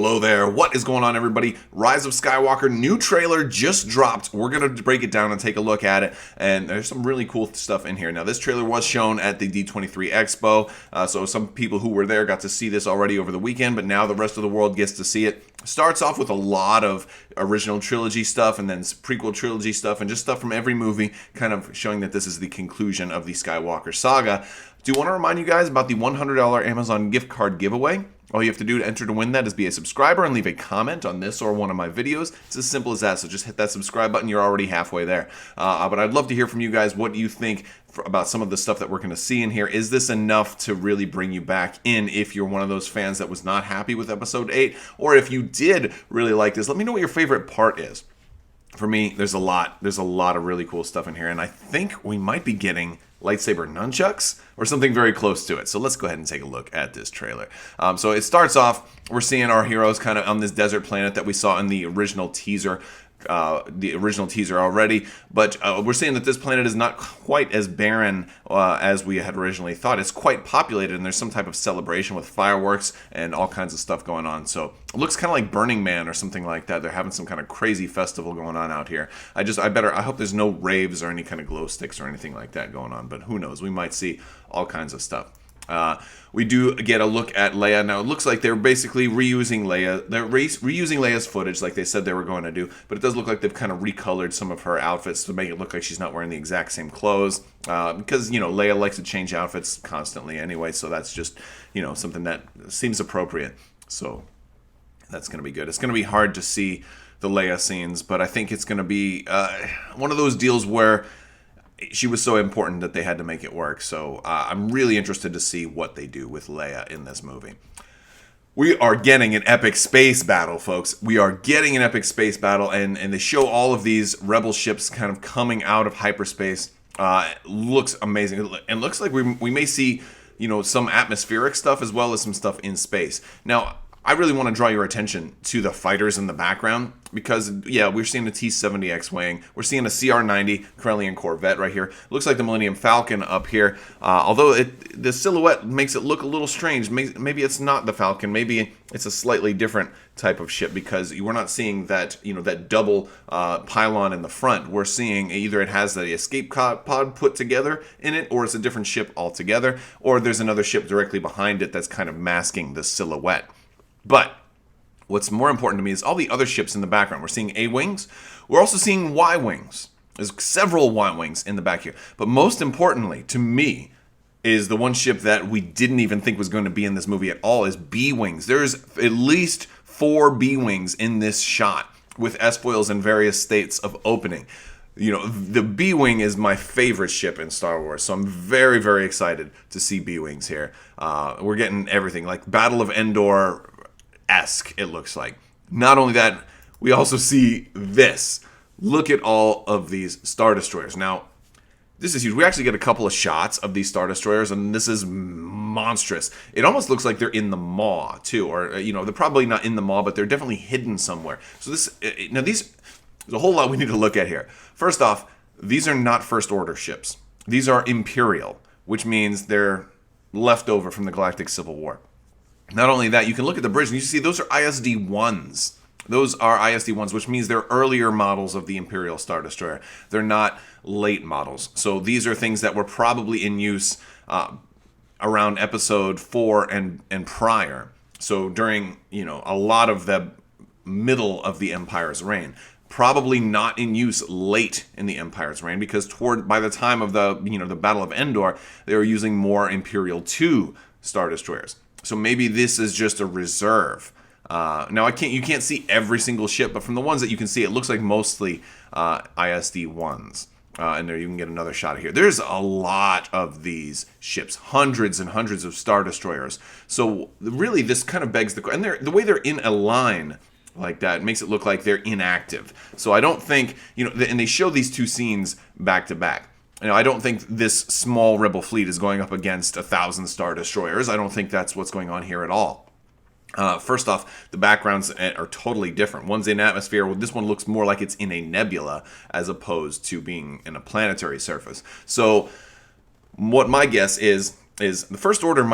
Hello there, what is going on everybody? Rise of Skywalker, new trailer just dropped. We're going to break it down and take a look at it, and there's some really cool stuff in here. Now this trailer was shown at the D23 Expo, so some people who were there got to see this already over the weekend, but now the rest of the world gets to see it. Starts off with a lot of original trilogy stuff and then prequel trilogy stuff and just stuff from every movie, kind of showing that this is the conclusion of the Skywalker saga. Do want to remind you guys about the $100 Amazon gift card giveaway. All you have to do to enter to win that is be a subscriber and leave a comment on this or one of my videos. It's as simple as that, so just hit that subscribe button. You're already halfway there. But I'd love to hear from you guys. What do you think about some of the stuff that we're going to see in here? Is this enough to really bring you back in if you're one of those fans that was not happy with Episode 8? Or if you did really like this, let me know what your favorite part is. For me, there's a lot of really cool stuff in here, and I think we might be getting lightsaber nunchucks or something very close to it. So let's go ahead and take a look at this trailer. So it starts off, we're seeing our heroes kind of on this desert planet that we saw in the original teaser. Already, but we're seeing that this planet is not quite as barren as we had originally thought. It's quite populated, and there's some type of celebration with fireworks and all kinds of stuff going on. So it looks kind of like Burning Man or something like that. They're having some kind of crazy festival going on out here. I hope there's no raves or any kind of glow sticks or anything like that going on, but who knows? We might see all kinds of stuff. We do get a look at Leia. Now, it looks like they're basically reusing Leia. They're reusing Leia's footage like they said they were going to do, but it does look like they've kind of recolored some of her outfits to make it look like she's not wearing the exact same clothes, because, you know, Leia likes to change outfits constantly anyway, so that's just, you know, something that seems appropriate. So that's going to be good. It's going to be hard to see the Leia scenes, but I think it's going to be one of those deals where she was so important that they had to make it work. So I'm really interested to see what they do with Leia in this movie. We are getting an epic space battle, folks. We are getting an epic space battle, and they show all of these rebel ships kind of coming out of hyperspace. Looks amazing. And looks like we may see, you know, some atmospheric stuff as well as some stuff in space. Now, I really want to draw your attention to the fighters in the background because, yeah, we're seeing a T-70 X-Wing. We're seeing a CR-90 Corellian Corvette right here. Looks like the Millennium Falcon up here, although the silhouette makes it look a little strange. Maybe it's not the Falcon. Maybe it's a slightly different type of ship because we're not seeing that, you know, that double pylon in the front. We're seeing either it has the escape pod put together in it, or it's a different ship altogether, or there's another ship directly behind it that's kind of masking the silhouette. But what's more important to me is all the other ships in the background. We're seeing A-Wings. We're also seeing Y-Wings. There's several Y-Wings in the back here. But most importantly, to me, is the one ship that we didn't even think was going to be in this movie at all is B-Wings. There's at least 4 B-Wings in this shot with S-foils in various states of opening. You know, the B-Wing is my favorite ship in Star Wars, so I'm very, very excited to see B-Wings here. We're getting everything, like Battle of Endor-esque, it looks like. Not only that, we also see this. Look at all of these Star Destroyers. Now, this is huge. We actually get a couple of shots of these Star Destroyers, and this is monstrous. It almost looks like they're in the maw, too. Or, you know, they're probably not in the maw, but they're definitely hidden somewhere. So this, now these, there's a whole lot we need to look at here. First off, these are not First Order ships. These are Imperial, which means they're left over from the Galactic Civil War. Not only that, you can look at the bridge and you see those are ISD-1s. Those are ISD-1s, which means they're earlier models of the Imperial Star Destroyer. They're not late models. So these are things that were probably in use around Episode 4 and prior. So during, you know, a lot of the middle of the Empire's reign. Probably not in use late in the Empire's reign because by the time of the, you know, the Battle of Endor, they were using more Imperial 2 Star Destroyers. So maybe this is just a reserve. Now you can't see every single ship, but from the ones that you can see, it looks like mostly ISD-1s. And there you can get another shot here. There's a lot of these ships, hundreds and hundreds of Star Destroyers. So really, this kind of begs the question. And the way they're in a line like that makes it look like they're inactive. So I don't think, you know, and they show these two scenes back to back. You know, I don't think this small rebel fleet is going up against 1,000 Star Destroyers. I don't think that's what's going on here at all. First off, the backgrounds are totally different. One's in atmosphere. Well, this one looks more like it's in a nebula as opposed to being in a planetary surface. So what my guess is is the First Order these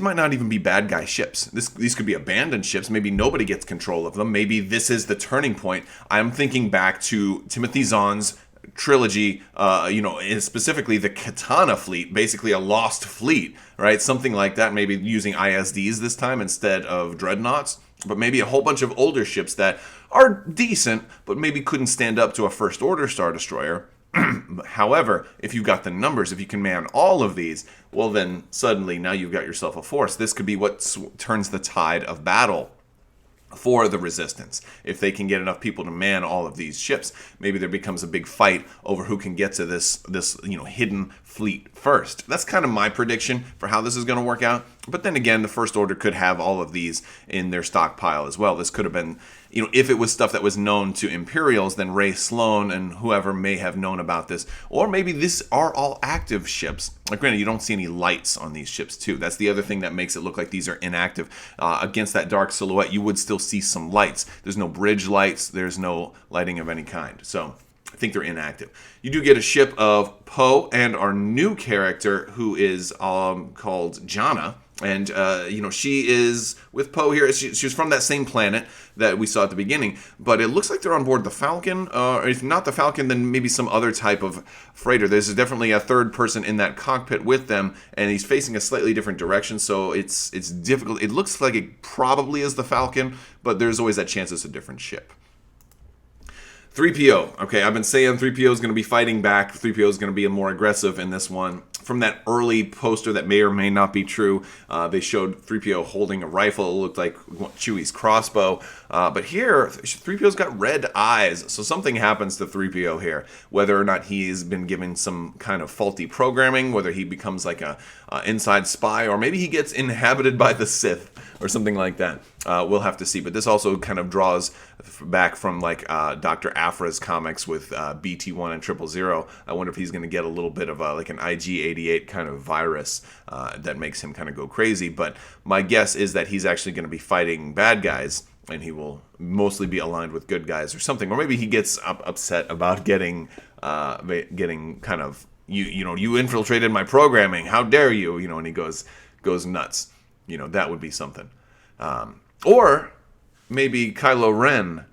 might not even be bad guy ships. These could be abandoned ships. Maybe nobody gets control of them. Maybe this is the turning point. I'm thinking back to Timothy Zahn's trilogy, and specifically the Katana fleet, basically a lost fleet, right? Something like that, maybe using ISDs this time instead of dreadnoughts, but maybe a whole bunch of older ships that are decent, but maybe couldn't stand up to a First Order Star Destroyer. However, if you've got the numbers, if you can man all of these, well then suddenly now you've got yourself a force. This could be what turns the tide of battle for the Resistance. If they can get enough people to man all of these ships, maybe there becomes a big fight over who can get to this hidden fleet first. That's kind of my prediction for how this is going to work out. But then again, the First Order could have all of these in their stockpile as well. This could have been, if it was stuff that was known to Imperials, then Ray Sloan and whoever may have known about this. Or maybe these are all active ships. Like, granted, you don't see any lights on these ships too. That's the other thing that makes it look like these are inactive. Against that dark silhouette, you would still see some lights. There's no bridge lights. There's no lighting of any kind. So I think they're inactive. You do get a ship of Poe and our new character who is called Jana. And, she is with Poe here. She's from that same planet that we saw at the beginning. But it looks like they're on board the Falcon. Or if not the Falcon, then maybe some other type of freighter. There's definitely a third person in that cockpit with them. And he's facing a slightly different direction. So it's difficult. It looks like it probably is the Falcon. But there's always that chance it's a different ship. 3PO. Okay, I've been saying 3PO is going to be fighting back. 3PO is going to be more aggressive in this one. From that early poster that may or may not be true, they showed 3PO holding a rifle. It looked like Chewie's crossbow. But here, 3PO's got red eyes. So something happens to 3PO here. Whether or not he's been given some kind of faulty programming, whether he becomes like a inside spy, or maybe he gets inhabited by the Sith or something like that. We'll have to see. But this also kind of draws back from like Dr. Afra's comics with BT1 and 000. I wonder if he's going to get a little bit of like an IG-88 kind of virus that makes him kind of go crazy. But my guess is that he's actually going to be fighting bad guys, and he will mostly be aligned with good guys or something. Or maybe he gets upset about getting kind of, you infiltrated my programming. How dare you? And he goes nuts. That would be something. Or maybe Kylo Ren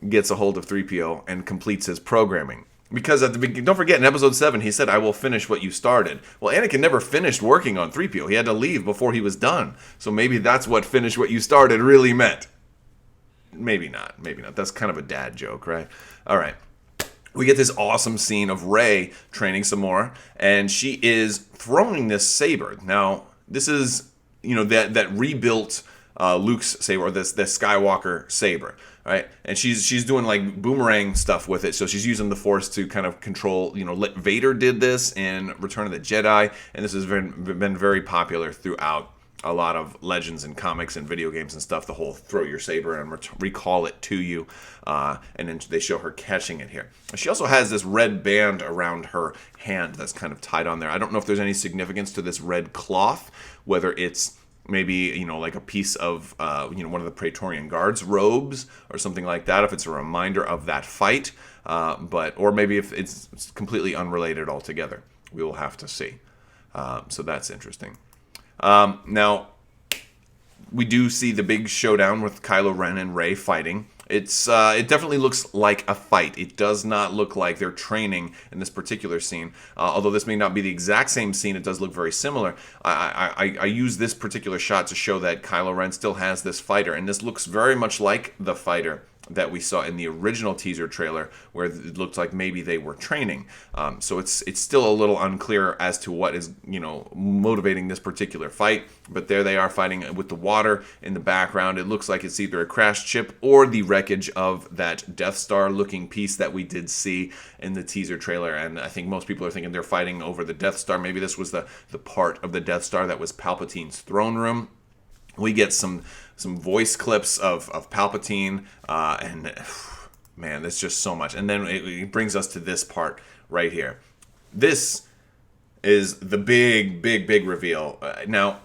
gets a hold of 3PO and completes his programming. Because at the beginning, don't forget, in Episode 7, he said, "I will finish what you started." Well, Anakin never finished working on 3PO. He had to leave before he was done. So maybe that's what "finish what you started" really meant. Maybe not. Maybe not. That's kind of a dad joke, right? All right. We get this awesome scene of Rey training some more, and she is throwing this saber. Now, this is, that rebuilt Luke's saber, or this Skywalker saber, right? And she's doing like boomerang stuff with it. So she's using the Force to kind of control. Vader did this in Return of the Jedi, and this has been very popular throughout a lot of legends and comics and video games and stuff. The whole throw your saber and recall it to you, and then they show her catching it here. She also has this red band around her hand that's kind of tied on there. I don't know if there's any significance to this red cloth, whether it's maybe, like a piece of, one of the Praetorian Guards' robes or something like that, if it's a reminder of that fight, or maybe if it's completely unrelated altogether. We will have to see. So that's interesting. Now, we do see the big showdown with Kylo Ren and Rey fighting. It definitely looks like a fight. It does not look like they're training in this particular scene. Although this may not be the exact same scene, it does look very similar. I use this particular shot to show that Kylo Ren still has this fighter, and this looks very much like the fighter that we saw in the original teaser trailer, where it looked like maybe they were training. So it's still a little unclear as to what is motivating this particular fight. But there they are fighting with the water in the background. It looks like it's either a crashed ship or the wreckage of that Death Star looking piece that we did see in the teaser trailer. And I think most people are thinking they're fighting over the Death Star. Maybe this was the part of the Death Star that was Palpatine's throne room. We get some voice clips of Palpatine, and man, there's just so much. And then it brings us to this part right here. This is the big reveal. Now,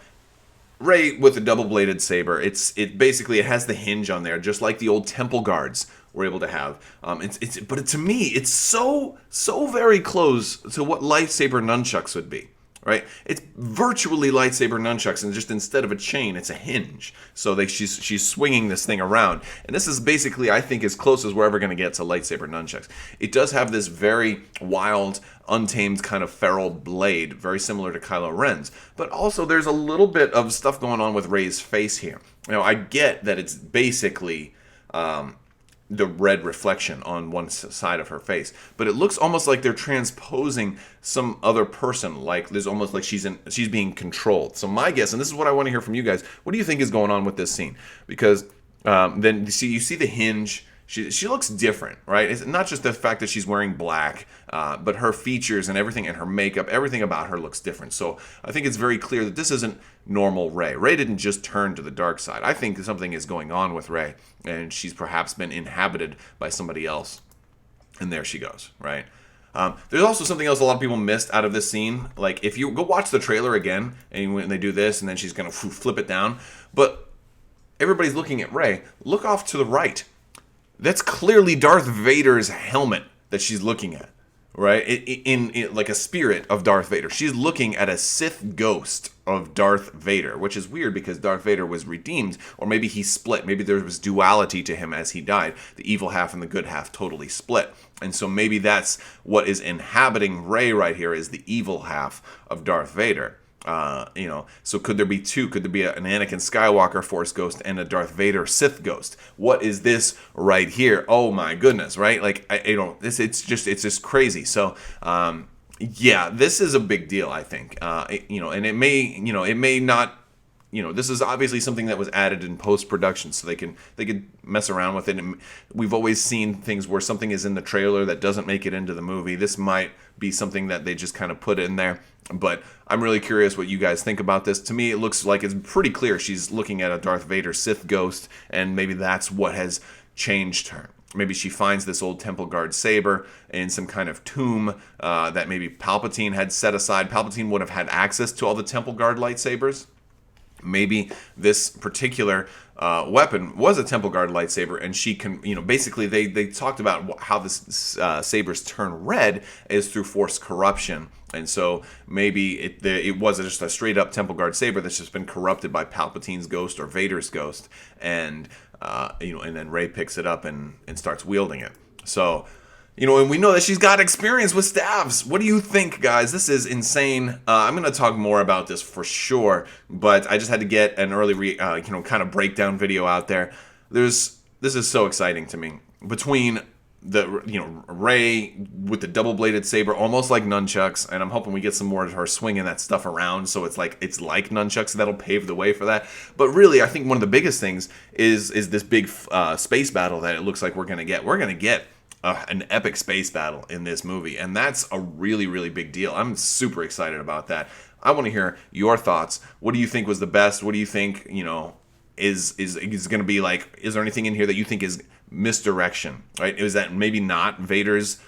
Rey with the double-bladed saber, it basically has the hinge on there, just like the old Temple Guards were able to have. But to me, it's so very close to what lightsaber nunchucks would be. right? It's virtually lightsaber nunchucks, and just instead of a chain, it's a hinge. So she's swinging this thing around, and this is basically, I think, as close as we're ever going to get to lightsaber nunchucks. It does have this very wild, untamed kind of feral blade, very similar to Kylo Ren's, but also there's a little bit of stuff going on with Rey's face here. I get that it's basically the red reflection on one side of her face, but it looks almost like they're transposing some other person. Like there's almost like she's being controlled. So my guess, and this is what I want to hear from you guys, what do you think is going on with this scene? Because then you see the hinge. She looks different, right? It's not just the fact that she's wearing black, but her features and everything, and her makeup, everything about her looks different. So I think it's very clear that this isn't normal Rey. Rey didn't just turn to the dark side. I think something is going on with Rey, and she's perhaps been inhabited by somebody else. And there she goes, right? There's also something else a lot of people missed out of this scene. Like, if you go watch the trailer again, and when they do this, and then she's going to flip it down, but everybody's looking at Rey. Look off to the right. That's clearly Darth Vader's helmet that she's looking at, right? In like a spirit of Darth Vader. She's looking at a Sith ghost of Darth Vader, which is weird because Darth Vader was redeemed, or maybe he split. Maybe there was duality to him as he died. The evil half and the good half totally split. And so maybe that's what is inhabiting Rey right here, is the evil half of Darth Vader. So could there be two? Could there be an Anakin Skywalker Force ghost and a Darth Vader Sith ghost? What is this right here? Oh my goodness, right? Like it's just crazy. So yeah, this is a big deal, I think. And it may not. This is obviously something that was added in post-production, so they could mess around with it. And we've always seen things where something is in the trailer that doesn't make it into the movie. This might be something that they just kind of put in there. But I'm really curious what you guys think about this. To me, it looks like it's pretty clear she's looking at a Darth Vader Sith ghost, and maybe that's what has changed her. Maybe she finds this old Temple Guard saber in some kind of tomb that maybe Palpatine had set aside. Palpatine would have had access to all the Temple Guard lightsabers. Maybe this particular weapon was a Temple Guard lightsaber, and she can, basically they talked about how this sabers turn red is through Force corruption. And so maybe it was just a straight up Temple Guard saber that's just been corrupted by Palpatine's ghost or Vader's ghost, and and then Rey picks it up and starts wielding it. So, and we know that she's got experience with staves. What do you think, guys? This is insane. I'm going to talk more about this for sure, but I just had to get an early, kind of breakdown video out there. This is so exciting to me. Between the Rey with the double-bladed saber, almost like nunchucks, and I'm hoping we get some more of her swinging that stuff around, so it's like nunchucks. That'll pave the way for that. But really, I think one of the biggest things is this big space battle that it looks like we're gonna get. We're gonna get an epic space battle in this movie, and that's a really, really big deal. I'm super excited about that. I want to hear your thoughts. What do you think was the best? What do you think is going to be like? Is there anything in here that you think is misdirection? Right? Is that maybe not Vader's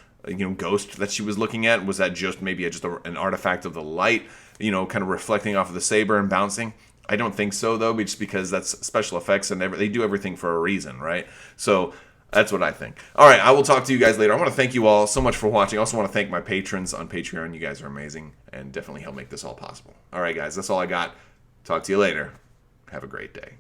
ghost that she was looking at? Was that just maybe an artifact of the light? Kind of reflecting off of the saber and bouncing. I don't think so though, just because that's special effects and they do everything for a reason, right? So that's what I think. All right, I will talk to you guys later. I want to thank you all so much for watching. I also want to thank my patrons on Patreon. You guys are amazing and definitely help make this all possible. All right, guys, that's all I got. Talk to you later. Have a great day.